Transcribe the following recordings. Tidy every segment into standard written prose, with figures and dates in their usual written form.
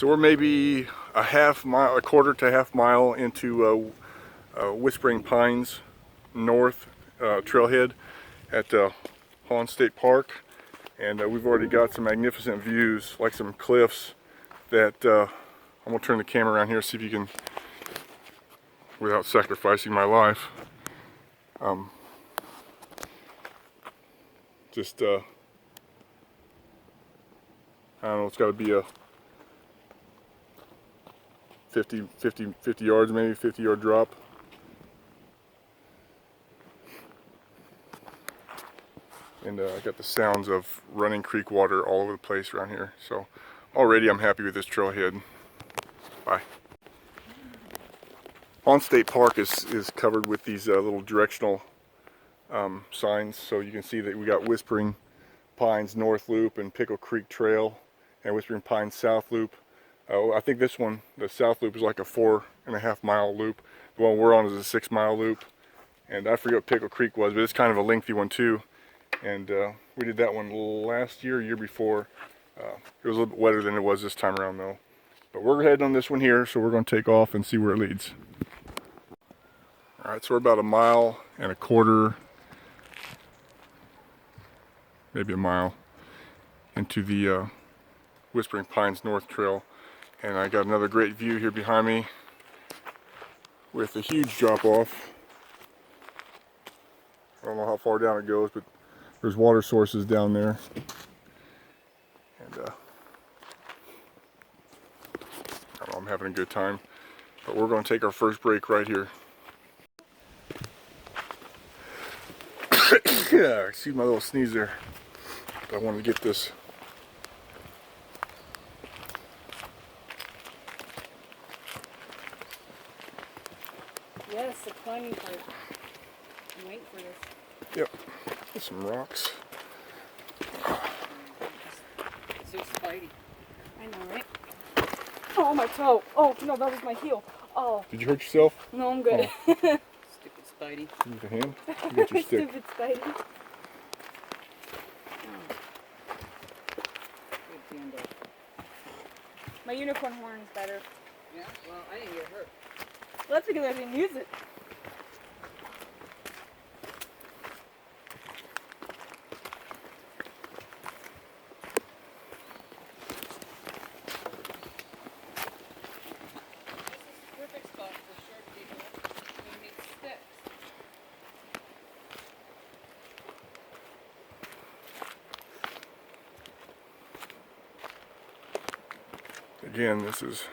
So we're maybe a quarter to half mile into Whispering Pines North trailhead at Hawn State Park, and we've already got some magnificent views, like some cliffs that I'm gonna turn the camera around here, see if you can, without sacrificing my life, just I don't know, it's got to be a 50 yards, maybe 50-yard drop. And I got the sounds of running creek water all over the place around here. So already I'm happy with this trailhead. Bye. Hawn State Park is covered with these little directional signs. So you can see that we got Whispering Pines North Loop and Pickle Creek Trail and Whispering Pines South Loop. I think this one, the South Loop, is like a 4.5 mile loop. The one we're on is a 6 mile loop. And I forget what Pickle Creek was, but it's kind of a lengthy one too. And we did that one last year before. It was a little bit wetter than it was this time around though. But we're heading on this one here, so we're going to take off and see where it leads. Alright, so we're about 1.25 miles, maybe a mile, into the Whispering Pines North Trail. And I got another great view here behind me with a huge drop off. I don't know how far down it goes, but there's water sources down there. And I don't know, I'm having a good time. But we're going to take our first break right here. Yeah, excuse my little sneeze there. I wanted to get this. Yes, the climbing part. I'm waiting for this. Yep, there's some rocks. So spidey. I know, right? Oh, my toe. Oh, no, that was my heel. Oh. Did you hurt yourself? No, I'm good. Oh. Stupid spidey. Use your hand. You got your stick. Stupid spidey. Oh. Good hand up. My unicorn horn is better. Yeah? Well, I didn't get hurt. Well, that's because I didn't use it. Again, this is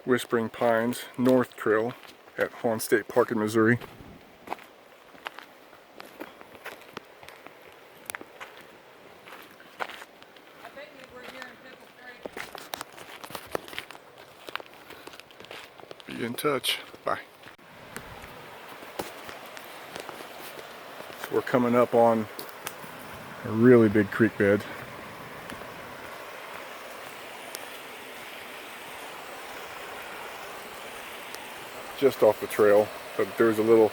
Whispering Pines North Trail at Hawn State Park in Missouri. I bet you were here in Pickle Creek. Be in touch. Bye. So we're coming up on a really big creek bed. Just off the trail, but there was a little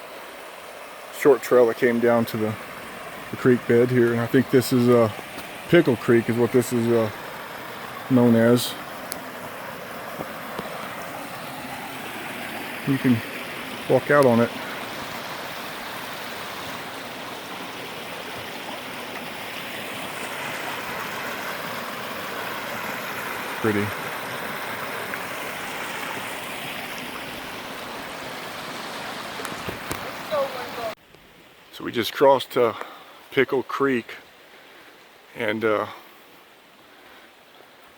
short trail that came down to the creek bed here, and I think this is Pickle Creek is what this is known as. You can walk out on it. Pretty. So we just crossed Pickle Creek, and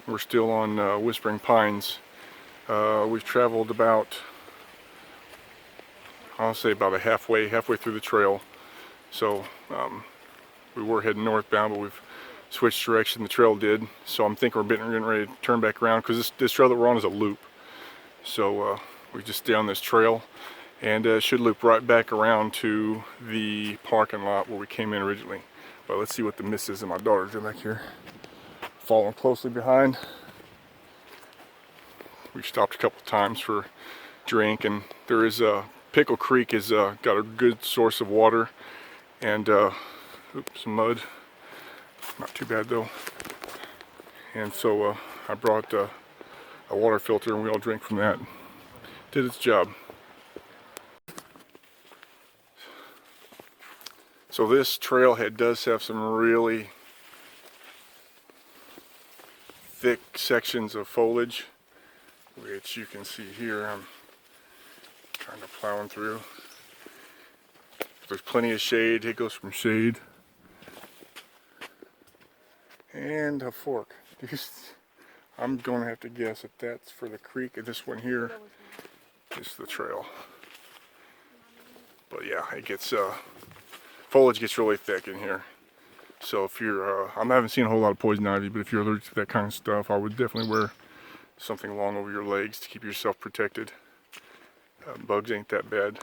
we're still on Whispering Pines. We've traveled about, I'll say about halfway through the trail. So we were heading northbound, but we've switched direction. The trail did. So I'm thinking we're getting ready to turn back around, because this trail that we're on is a loop. So we just stay on this trail. And should loop right back around to the parking lot where we came in originally. But let's see what the missus and my daughter's doing back here. Following closely behind. We've stopped a couple times for drink, and there is Pickle Creek has got a good source of water, and some mud. Not too bad though. And so I brought a water filter and we all drank from that. Did its job. So this trailhead does have some really thick sections of foliage, which you can see here. I'm kind of plowing through. There's plenty of shade. It goes from shade. And a fork. I'm going to have to guess that that's for the creek, and this one here is the trail. But yeah, it gets foliage gets really thick in here. So if you're, I haven't seen a whole lot of poison ivy, but if you're allergic to that kind of stuff, I would definitely wear something long over your legs to keep yourself protected. Bugs ain't that bad.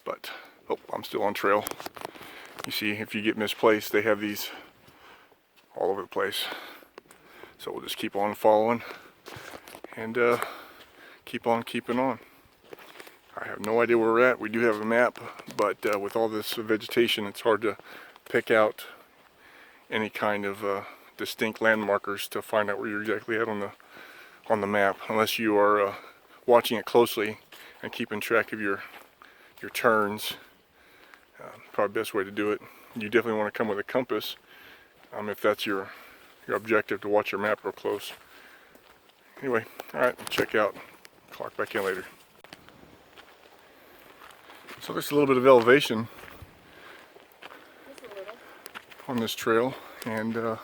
But, oh, I'm still on trail. You see, if you get misplaced, they have these all over the place. So we'll just keep on following and keep on keeping on. I have no idea where we're at. We do have a map, but with all this vegetation, it's hard to pick out any kind of distinct landmarkers to find out where you're exactly at on the map, unless you are watching it closely and keeping track of your turns. Probably the best way to do it. You definitely want to come with a compass if that's your objective, to watch your map real close. Anyway, alright, check out. Clock back in later. So there's a little bit of elevation on this trail, and it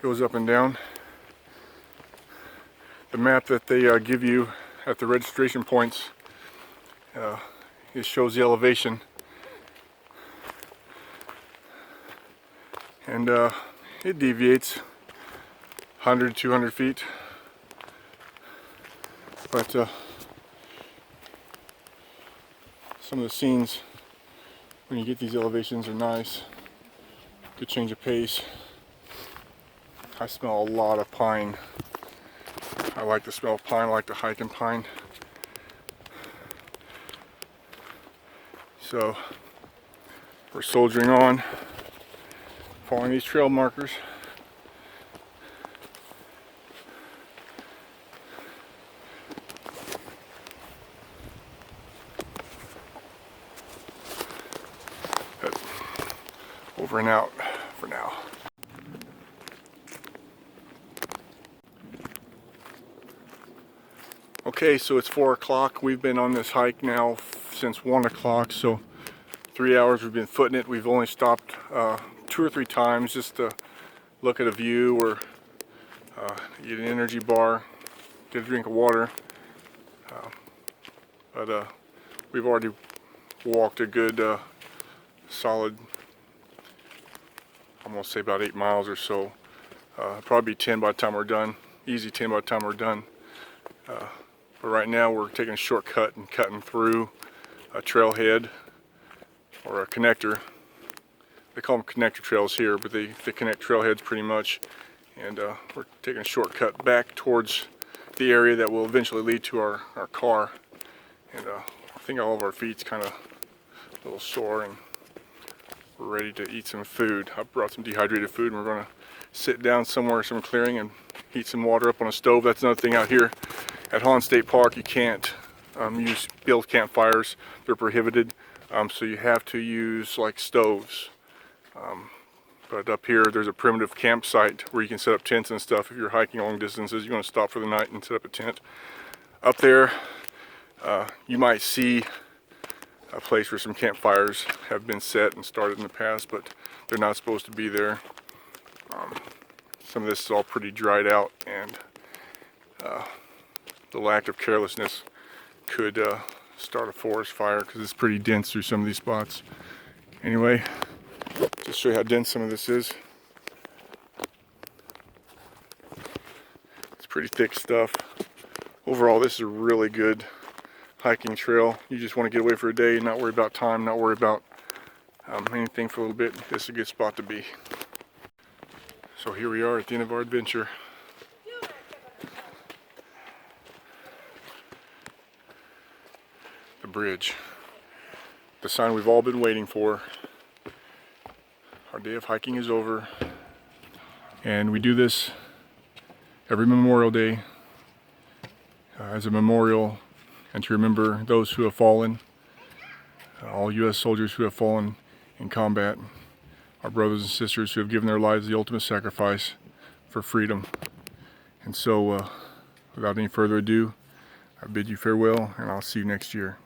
goes up and down. The map that they give you at the registration points, it shows the elevation, and it deviates 100, 200 feet, but some of the scenes when you get these elevations are nice. Good change of pace. I smell a lot of pine. I like the smell of pine. I like to hike in pine. So we're soldiering on, following these trail markers. But over and out for now. Okay, so it's 4 o'clock. We've been on this hike now since 1 o'clock, so 3 hours we've been footing it. We've only stopped 2 or 3 times just to look at a view or eat an energy bar, get a drink of water. But we've already walked a good solid, I'm gonna say about 8 miles or so. Probably 10 by the time we're done. Easy 10 by the time we're done. But right now we're taking a shortcut and cutting through a trailhead or a connector. They call them connector trails here, but they connect trailheads pretty much. And we're taking a shortcut back towards the area that will eventually lead to our car. And I think all of our feet's kind of a little sore, and we're ready to eat some food. I brought some dehydrated food, and we're going to sit down somewhere, some clearing, and heat some water up on a stove. That's another thing out here at Hawn State Park. You can't build campfires. They're prohibited. So you have to use like stoves. But up here there's a primitive campsite where you can set up tents and stuff. If you're hiking long distances, you want to stop for the night and set up a tent. Up there you might see a place where some campfires have been set and started in the past, but they're not supposed to be there. Some of this is all pretty dried out, and the lack of carelessness could start a forest fire because it's pretty dense through some of these spots. Anyway, just show you how dense some of this is. It's pretty thick stuff. Overall, this is a really good hiking trail. You just want to get away for a day, not worry about time, not worry about anything for a little bit. This is a good spot to be. So here we are at the end of our adventure. The bridge. The sign we've all been waiting for. Our day of hiking is over, and we do this every Memorial Day as a memorial and to remember those who have fallen, all U.S. soldiers who have fallen in combat, our brothers and sisters who have given their lives the ultimate sacrifice for freedom. And so, without any further ado, I bid you farewell, and I'll see you next year.